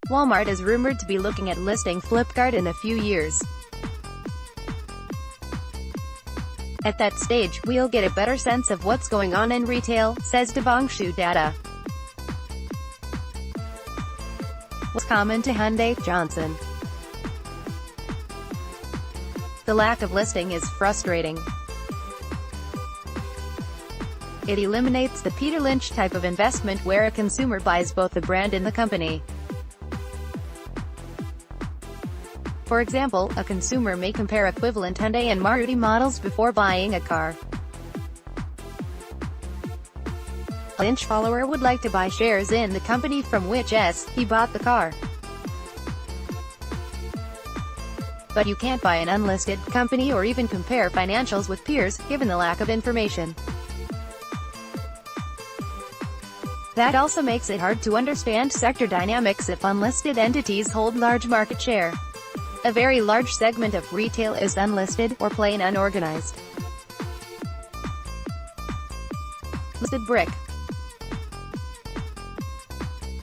Walmart is rumored to be looking at listing Flipkart in a few years. At that stage, we'll get a better sense of what's going on in retail, says Devangshu Datta. Was common to Hyundai, Johnson. The lack of listing is frustrating. It eliminates the Peter Lynch type of investment where a consumer buys both the brand and the company. For example, a consumer may compare equivalent Hyundai and Maruti models before buying a car. A Lynch follower would like to buy shares in the company from which he bought the car. But you can't buy an unlisted company or even compare financials with peers, given the lack of information. That also makes it hard to understand sector dynamics if unlisted entities hold large market share. A very large segment of retail is unlisted, or plain unorganized. Listed brick.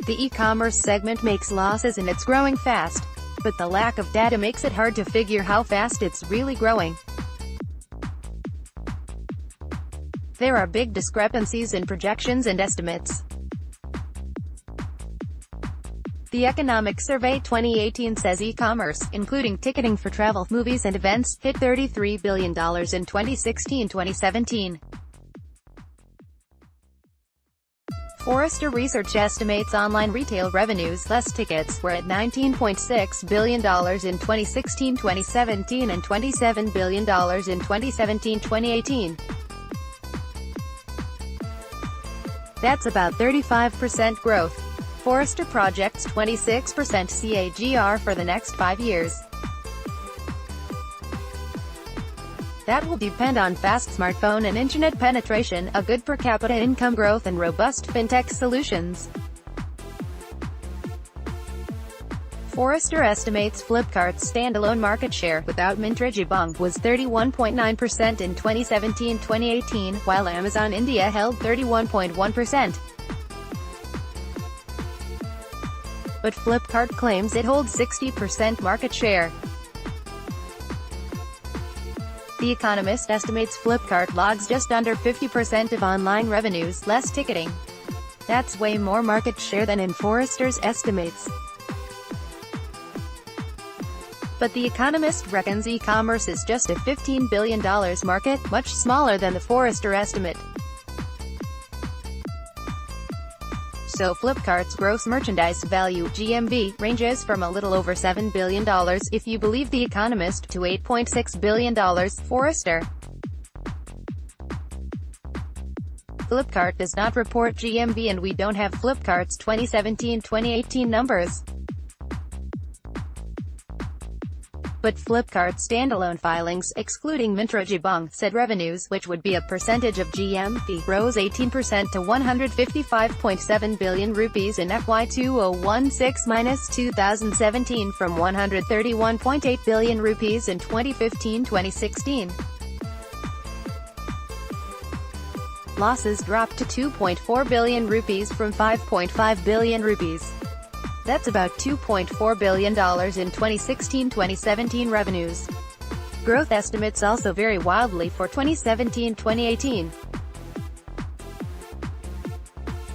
The e-commerce segment makes losses and it's growing fast. But the lack of data makes it hard to figure how fast it's really growing. There are big discrepancies in projections and estimates. The Economic Survey 2018 says e-commerce, including ticketing for travel, movies and events, hit $33 billion in 2016-2017. Forrester Research estimates online retail revenues, less tickets, were at $19.6 billion in 2016-2017 and $27 billion in 2017-2018. That's about 35% growth. Forrester projects 26% CAGR for the next 5 years. That will depend on fast smartphone and internet penetration, a good per capita income growth and robust fintech solutions. Forrester estimates Flipkart's standalone market share, without Myntra was 31.9% in 2017-2018, while Amazon India held 31.1%. But Flipkart claims it holds 60% market share. The Economist estimates Flipkart logs just under 50% of online revenues, less ticketing. That's way more market share than in Forrester's estimates. But The Economist reckons e-commerce is just a $15 billion market, much smaller than the Forrester estimate. So Flipkart's gross merchandise value, GMV, ranges from a little over $7 billion, if you believe The Economist, to $8.6 billion, Forrester. Flipkart does not report GMV and we don't have Flipkart's 2017-2018 numbers. But Flipkart's standalone filings, excluding Myntra, said revenues, which would be a percentage of GMV, rose 18% to 155.7 billion rupees in FY 2016-2017 from 131.8 billion rupees in 2015-2016. Losses dropped to 2.4 billion rupees from 5.5 billion rupees. That's about $2.4 billion in 2016-2017 revenues. Growth estimates also vary wildly for 2017-2018.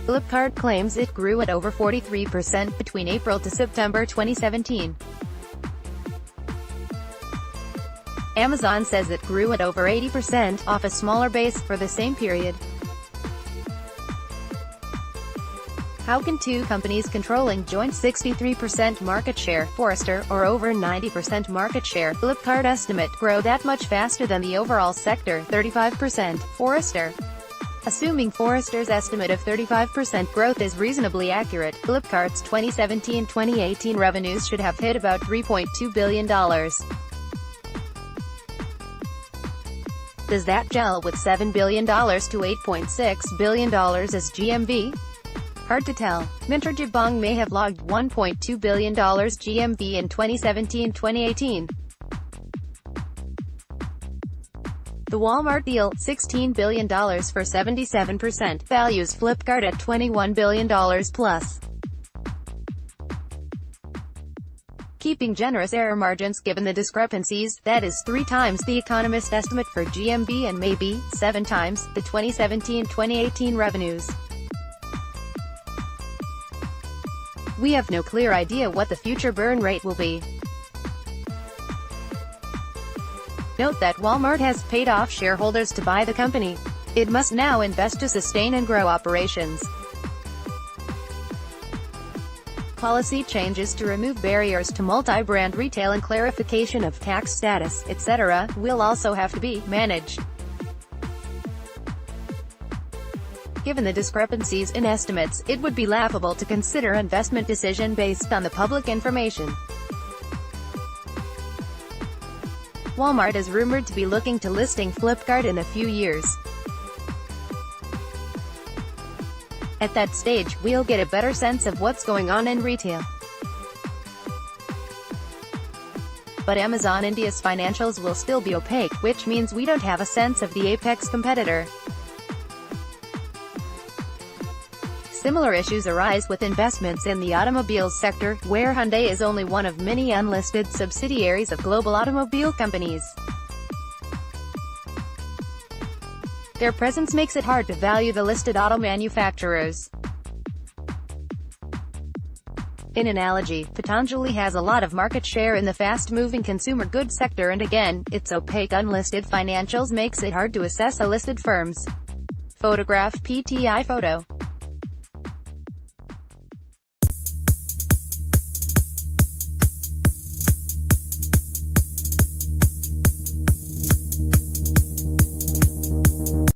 Flipkart claims it grew at over 43% between April to September 2017. Amazon says it grew at over 80%, off a smaller base, for the same period. How can two companies controlling joint 63% market share, Forrester, or over 90% market share, Flipkart estimate, grow that much faster than the overall sector, 35%, Forrester? Assuming Forrester's estimate of 35% growth is reasonably accurate, Flipkart's 2017-2018 revenues should have hit about $3.2 billion. Does that gel with $7 billion to $8.6 billion as GMV? Hard to tell. Myntra may have logged $1.2 billion GMV in 2017-2018. The Walmart deal, $16 billion for 77%, values Flipkart at $21 billion plus. keeping generous error margins given the discrepancies, that is 3 times the economist estimate for GMV and maybe 7 times the 2017-2018 revenues. We have no clear idea what the future burn rate will be. Note that Walmart has paid off shareholders to buy the company. It must now invest to sustain and grow operations. Policy changes to remove barriers to multi-brand retail and clarification of tax status, etc., will also have to be managed. Given the discrepancies in estimates, it would be laughable to consider investment decision based on the public information. Walmart is rumored to be looking to listing Flipkart in a few years. At that stage, we'll get a better sense of what's going on in retail. But Amazon India's financials will still be opaque, which means we don't have a sense of the apex competitor. Similar issues arise with investments in the automobiles sector, where Hyundai is only one of many unlisted subsidiaries of global automobile companies. Their presence makes it hard to value the listed auto manufacturers. In analogy, Patanjali has a lot of market share in the fast-moving consumer goods sector, and again, its opaque unlisted financials makes it hard to assess a listed firm's. Photograph PTI photo.